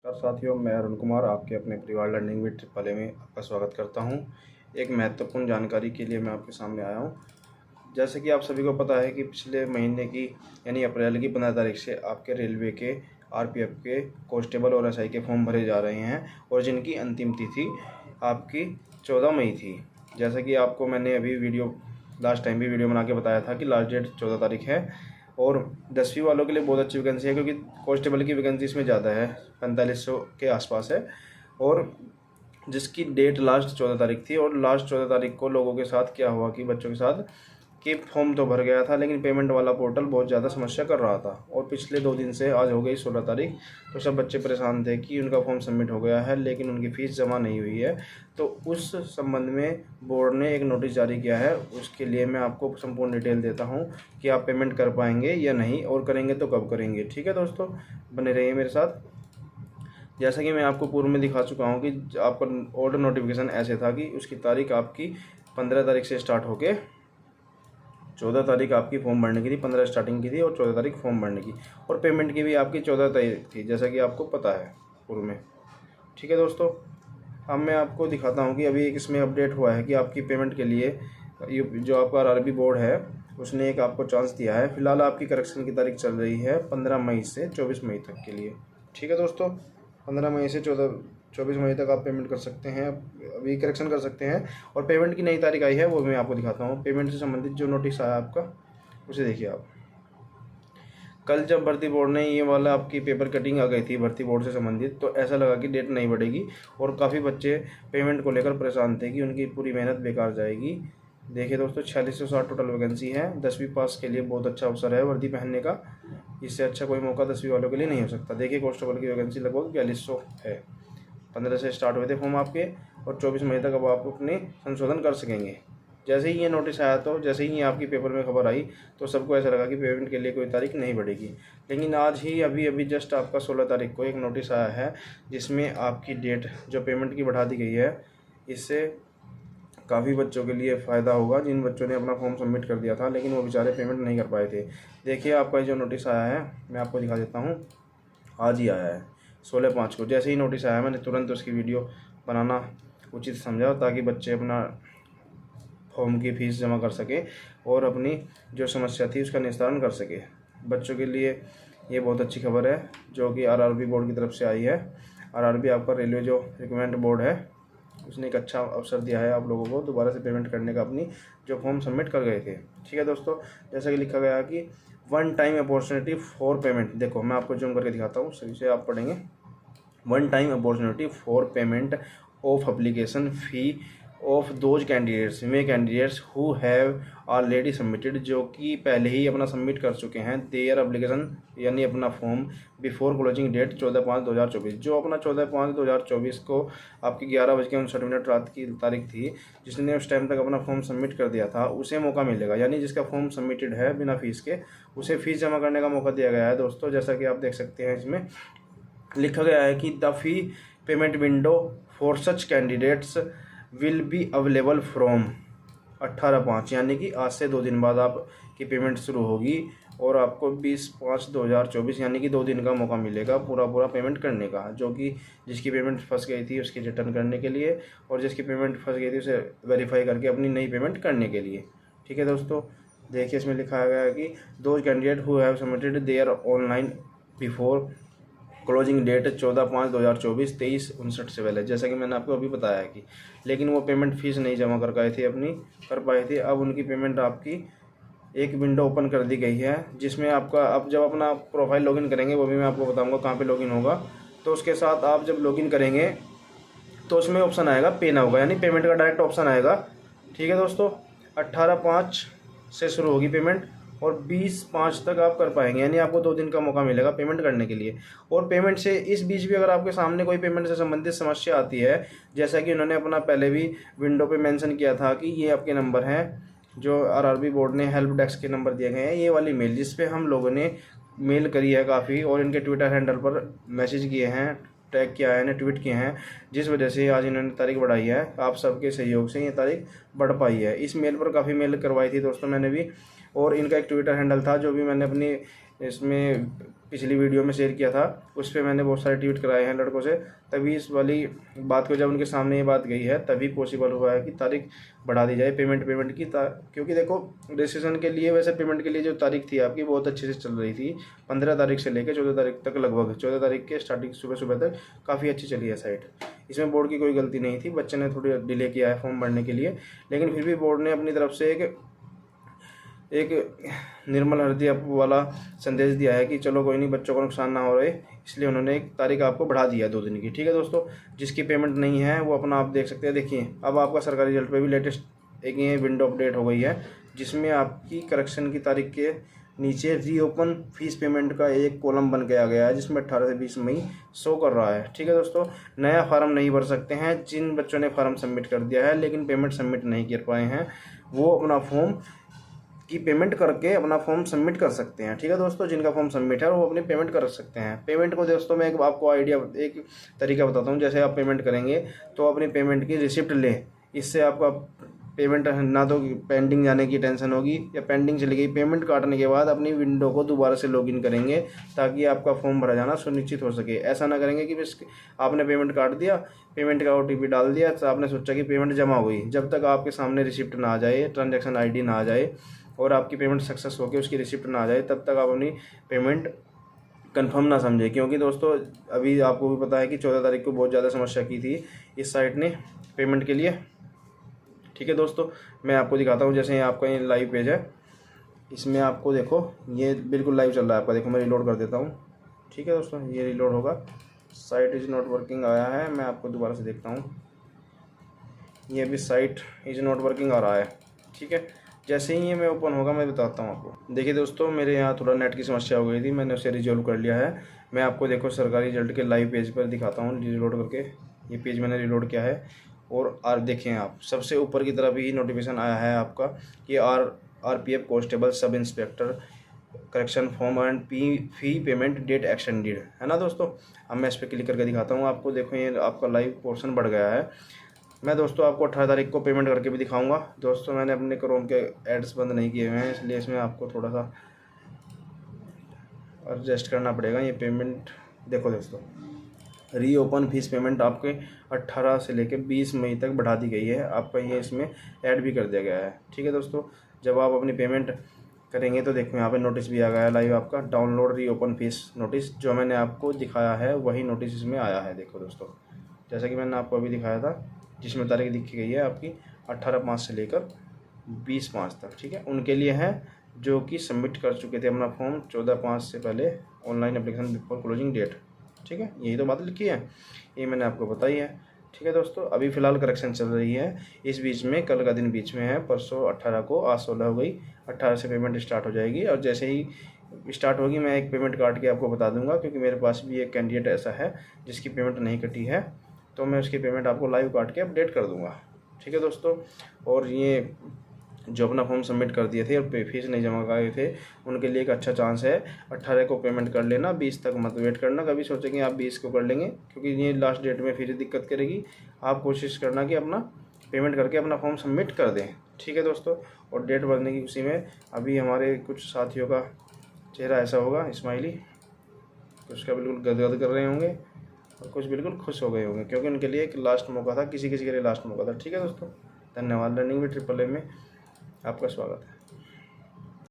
नमस्कार साथियों, मैं अरुण कुमार आपके अपने परिवार लर्निंग विद ट्रिपल ए में आपका स्वागत करता हूं। एक महत्वपूर्ण जानकारी के लिए मैं आपके सामने आया हूं। जैसे कि आप सभी को पता है कि पिछले महीने की यानी अप्रैल की 15 तारीख से आपके रेलवे के आरपीएफ के कांस्टेबल और एसआई के फॉर्म भरे जा रहे हैं और जिनकी अंतिम तिथि आपकी 14 मई थी। जैसा कि आपको मैंने अभी लास्ट टाइम भी वीडियो बना के बताया था कि लास्ट डेट 14 तारीख है और 10वीं वालों के लिए बहुत अच्छी वैकेंसी है, क्योंकि कांस्टेबल की वैकेंसी इसमें ज़्यादा है, 4500 के आसपास है। और जिसकी डेट लास्ट 14 तारीख थी और लास्ट 14 तारीख को लोगों के साथ क्या हुआ कि बच्चों के साथ कि फॉर्म तो भर गया था लेकिन पेमेंट वाला पोर्टल बहुत ज़्यादा समस्या कर रहा था। और पिछले 2 दिन से आज हो गई 16 तारीख, तो सब बच्चे परेशान थे कि उनका फॉर्म सबमिट हो गया है लेकिन उनकी फ़ीस जमा नहीं हुई है। तो उस संबंध में बोर्ड ने एक नोटिस जारी किया है। उसके लिए मैं आपको संपूर्ण डिटेल देता हूँ कि आप पेमेंट कर पाएंगे या नहीं, और करेंगे तो कब करेंगे। ठीक है दोस्तों, बने रहिए मेरे साथ। जैसा कि मैं आपको पूर्व में दिखा चुका हूँ कि आपका ऑर्डर नोटिफिकेशन ऐसे था कि उसकी तारीख आपकी 15 तारीख से स्टार्ट होके 14 तारीख आपकी फॉर्म भरने की थी। 15 स्टार्टिंग की थी और 14 तारीख फॉर्म भरने की, और पेमेंट की भी आपकी 14 तारीख थी, जैसा कि आपको पता है पूर्व में। ठीक है दोस्तों, अब मैं आपको दिखाता हूँ कि अभी एक इसमें अपडेट हुआ है कि आपकी पेमेंट के लिए जो आपका आरआरबी बोर्ड है उसने एक आपको चांस दिया है। फिलहाल आपकी करेक्शन की तारीख चल रही है 15 मई से 24 मई तक के लिए। ठीक है दोस्तों, 15 मई से 24 मई तक आप पेमेंट कर सकते हैं, अभी करेक्शन कर सकते हैं। और पेमेंट की नई तारीख आई है वो मैं आपको दिखाता हूँ। पेमेंट से संबंधित जो नोटिस आया आपका उसे देखिए आप। कल जब भर्ती बोर्ड ने ये वाला आपकी पेपर कटिंग आ गई थी भर्ती बोर्ड से संबंधित, तो ऐसा लगा कि डेट नहीं बढ़ेगी और काफ़ी बच्चे पेमेंट को लेकर परेशान थे कि उनकी पूरी मेहनत बेकार जाएगी। देखिए दोस्तों, 4660 टोटल वैकेंसी है। 10वीं पास के लिए बहुत अच्छा अवसर है वर्दी पहनने का। इससे अच्छा कोई मौका 10वीं वालों के लिए नहीं हो सकता। देखिए कांस्टेबल की वैकेंसी लगभग 4200 है। 15 से स्टार्ट हुए थे फॉर्म आपके और 24 मई तक अब आप अपने संशोधन कर सकेंगे। जैसे ही ये नोटिस आया, तो जैसे ही ये आपकी पेपर में खबर आई, तो सबको ऐसा लगा कि पेमेंट के लिए कोई तारीख नहीं बढ़ेगी। लेकिन आज ही अभी जस्ट आपका 16 तारीख को एक नोटिस आया है जिसमें आपकी डेट जो पेमेंट की बढ़ा दी गई है। इससे काफ़ी बच्चों के लिए फ़ायदा होगा जिन बच्चों ने अपना फॉर्म सबमिट कर दिया था लेकिन वो बेचारे पेमेंट नहीं कर पाए थे। देखिए आपका जो नोटिस आया है मैं आपको दिखा देता हूँ। आज ही आया है 16/5 को। जैसे ही नोटिस आया मैंने तुरंत उसकी वीडियो बनाना उचित समझा ताकि बच्चे अपना फॉर्म की फ़ीस जमा कर सके और अपनी जो समस्या थी उसका निस्तारण कर सके। बच्चों के लिए ये बहुत अच्छी खबर है जो कि आरआरबी बोर्ड की तरफ से आई है। आरआरबी आपका रेलवे जो रिक्रूटमेंट बोर्ड है उसने एक अच्छा अवसर दिया है आप लोगों को दोबारा से पेमेंट करने का, अपनी जो फॉर्म सबमिट कर गए थे। ठीक है दोस्तों, जैसा कि लिखा गया कि 1 टाइम अपॉर्चुनिटी फॉर पेमेंट। देखो मैं आपको जूम करके दिखाता हूँ, सही से आप पढ़ेंगे। 1 time opportunity for payment of application fee of those candidates who have already submitted, जो कि पहले ही अपना सबमिट कर चुके हैं देयर एप्लीकेशन यानी अपना फॉर्म बिफोर क्लोजिंग डेट 14/5/2024। जो अपना 14/5/2024 को आपकी 11:59 रात की तारीख थी, जिसने उस टाइम तक अपना फॉर्म सबमिट कर दिया था उसे मौका मिलेगा। यानी जिसका फॉर्म सबमिटेड है बिना फीस के उसे फ़ीस जमा करने का मौका दिया गया है दोस्तों। जैसा कि आप देख सकते हैं इसमें लिखा गया है कि the fee payment window for such candidates will be available from 18/5, यानी कि आज से 2 दिन बाद आपकी पेमेंट शुरू होगी और आपको 20/5/2024 यानी कि 2 दिन का मौका मिलेगा पूरा पेमेंट करने का। जो कि जिसकी पेमेंट फंस गई थी उसकी रिटर्न करने के लिए और जिसकी पेमेंट फंस गई थी उसे वेरीफाई करके अपनी नई पेमेंट करने के लिए। ठीक है दोस्तों, देखिए इसमें लिखा गया है कि those candidate who have submitted their online before closing date 14/5/2024 23:59 से पहले, जैसा कि मैंने आपको अभी बताया है कि लेकिन वो पेमेंट फ़ीस नहीं जमा कर पाए थे। अब उनकी पेमेंट आपकी एक विंडो ओपन कर दी गई है जिसमें आपका अब जब अपना प्रोफाइल लॉगिन करेंगे वो भी मैं आपको बताऊंगा कहाँ पे लॉगिन होगा। तो उसके साथ आप जब लॉगिन करेंगे तो उसमें ऑप्शन आएगा पे नाउ का, यानी पेमेंट का डायरेक्ट ऑप्शन आएगा। ठीक है दोस्तों, 18/5 से शुरू होगी पेमेंट और 20/5 तक आप कर पाएंगे, यानी आपको 2 दिन का मौका मिलेगा पेमेंट करने के लिए। और पेमेंट से इस बीच भी अगर आपके सामने कोई पेमेंट से संबंधित समस्या आती है, जैसा कि उन्होंने अपना पहले भी विंडो पे मेंशन किया था कि ये आपके नंबर हैं जो आरआरबी बोर्ड ने हेल्प डेस्क के नंबर दिए गए हैं, ये वाली मेल जिस पे हम लोगों ने मेल करी है काफ़ी और इनके ट्विटर हैंडल पर मैसेज किए हैं, टैग किया है, इन्हें ट्वीट किए हैं, जिस वजह से आज इन्होंने तारीख बढ़ाई है। आप सबके सहयोग से ये तारीख बढ़ पाई है। इस मेल पर काफ़ी मेल करवाई थी दोस्तों मैंने भी, और इनका एक ट्विटर हैंडल था जो भी मैंने अपनी इसमें पिछली वीडियो में शेयर किया था, उस पर मैंने बहुत सारे ट्वीट कराए हैं लड़कों से, तभी इस वाली बात को जब उनके सामने ये बात गई है तभी पॉसिबल हुआ है कि तारीख बढ़ा दी जाए पेमेंट की। क्योंकि देखो रजिस्ट्रेशन के लिए वैसे पेमेंट के लिए जो तारीख थी आपकी बहुत अच्छे से चल रही थी, 15 तारीख से लेकर 14 तारीख तक, लगभग 14 तारीख के स्टार्टिंग सुबह सुबह तक काफ़ी अच्छी चली है साइट। इसमें बोर्ड की कोई गलती नहीं थी, बच्चे ने थोड़ी डिले किया है फॉर्म भरने के लिए, लेकिन फिर भी बोर्ड ने अपनी तरफ से एक निर्मल हृदय वाला संदेश दिया है कि चलो कोई नहीं, बच्चों को नुकसान ना हो रहे, इसलिए उन्होंने एक तारीख आपको बढ़ा दी है 2 दिन की। ठीक है दोस्तों, जिसकी पेमेंट नहीं है वो अपना आप देख सकते हैं। देखिए अब आपका सरकारी रिजल्ट पे भी लेटेस्ट एक ये विंडो अपडेट हो गई है, जिसमें आपकी करेक्शन की तारीख के नीचे रीओपन फीस पेमेंट का एक कॉलम बन के आ गया है, जिसमें 18 से 20 मई शो कर रहा है। ठीक है दोस्तों, नया फार्म नहीं भर सकते हैं जिन बच्चों ने फार्म सबमिट कर दिया है लेकिन पेमेंट सबमिट नहीं कर पाए हैं, वो अपना फॉर्म की पेमेंट करके अपना फॉर्म सबमिट कर सकते हैं। ठीक है दोस्तों, जिनका फॉर्म सबमिट है वो अपनी पेमेंट कर सकते हैं। पेमेंट को दोस्तों मैं आपको एक तरीका बताता हूँ। जैसे आप पेमेंट करेंगे तो अपनी पेमेंट की रिसिप्ट लें, इससे आपका पेमेंट ना तो पेंडिंग जाने की टेंशन होगी, या पेंडिंग चली गई पेमेंट काटने के बाद अपनी विंडो को दोबारा से लॉगिन करेंगे ताकि आपका फॉर्म भरा जाना सुनिश्चित हो सके। ऐसा ना करेंगे कि बस आपने पेमेंट काट दिया, पेमेंट का OTP डाल दिया, तो आपने सोचा कि पेमेंट जमा हो गई, जब तक आपके सामने रिसिप्ट ना आ जाए, ट्रांजैक्शन ID ना आ जाए और आपकी पेमेंट सक्सेस होकर उसकी रिसिप्ट ना आ जाए, तब तक आप अपनी पेमेंट कंफर्म ना समझे। क्योंकि दोस्तों अभी आपको भी पता है कि 14 तारीख को बहुत ज़्यादा समस्या की थी इस साइट ने पेमेंट के लिए। ठीक है दोस्तों, मैं आपको दिखाता हूँ। जैसे ये आपका ये लाइव पेज है, इसमें आपको देखो ये बिल्कुल लाइव चल रहा है आपका। देखो मैं रिलोड कर देता हूँ। ठीक है दोस्तों, ये रिलोड होगा, साइट इज़ नॉट वर्किंग आया है, मैं आपको दोबारा से देखता हूँ। ये भी साइट इज़ नॉट वर्किंग आ रहा है। ठीक है, जैसे ही ये मैं ओपन होगा मैं बताता हूँ आपको। देखिए दोस्तों, मेरे यहाँ थोड़ा नेट की समस्या हो गई थी, मैंने उसे रिजॉल्व कर लिया है। मैं आपको देखो सरकारी रिजल्ट के लाइव पेज पर दिखाता हूँ रिलोड करके। ये पेज मैंने रिलोड किया है और देखें आप, सबसे ऊपर की तरफ ही नोटिफिकेशन आया है आपका कि RPF constable sub inspector correction form and fee payment date extended, है ना दोस्तों। अब मैं इस पर क्लिक करके दिखाता हूँ आपको। देखो ये आपका लाइव पोर्शन बढ़ गया है। मैं दोस्तों आपको 18 तारीख को पेमेंट करके भी दिखाऊंगा। दोस्तों मैंने अपने क्रोम के एड्स बंद नहीं किए हुए हैं, इसलिए इसमें आपको थोड़ा सा एडजस्ट करना पड़ेगा। ये पेमेंट देखो दोस्तों, रीओपन फीस पेमेंट आपके 18 से लेकर 20 मई तक बढ़ा दी गई है, आपका ये इसमें ऐड भी कर दिया गया है। ठीक है दोस्तों, जब आप अपनी पेमेंट करेंगे तो देखो यहाँ पे नोटिस भी आ गया है लाइव आपका, डाउनलोड रीओपन फीस नोटिस। जो मैंने आपको दिखाया है वही नोटिस इसमें आया है। देखो दोस्तों, जैसा कि मैंने आपको अभी दिखाया था, जिसमें तारीख लिखी गई है आपकी 18/5 से लेकर 20/5 तक। ठीक है, उनके लिए है जो कि सबमिट कर चुके थे अपना फॉर्म 14/5 से पहले, online application before closing date. ठीक है, यही तो बात लिखी है, ये मैंने आपको बताई है। ठीक है दोस्तों, अभी फ़िलहाल करेक्शन चल रही है। इस बीच में कल का दिन बीच में है, परसों 18 को, आज 16 हो गई, 18 से पेमेंट स्टार्ट हो जाएगी। और जैसे ही स्टार्ट होगी मैं एक पेमेंट काट के आपको बता दूंगा, क्योंकि मेरे पास भी एक कैंडिडेट ऐसा है जिसकी पेमेंट नहीं कटी है, तो मैं उसकी पेमेंट आपको लाइव काट के अपडेट कर दूंगा। ठीक है दोस्तों, और ये जो अपना फॉर्म सबमिट कर दिए थे और फीस नहीं जमा कराए थे, उनके लिए एक अच्छा चांस है। 18 को पेमेंट कर लेना, 20 तक मत वेट करना। कभी सोचेंगे आप 20 को कर लेंगे, क्योंकि ये लास्ट डेट में फिर दिक्कत करेगी। आप कोशिश करना कि अपना पेमेंट करके अपना फॉर्म सबमिट कर दें। ठीक है दोस्तों, और डेट बढ़ने की खुशी में अभी हमारे कुछ साथियों का चेहरा ऐसा होगा स्माइली, कुछ का बिल्कुल गदगद कर रहे होंगे और कुछ बिल्कुल खुश हो गए होंगे, क्योंकि उनके लिए एक लास्ट मौका था, किसी किसी के लिए लास्ट मौका था। ठीक है दोस्तों, धन्यवाद। लर्निंग विद AAA में आपका स्वागत है।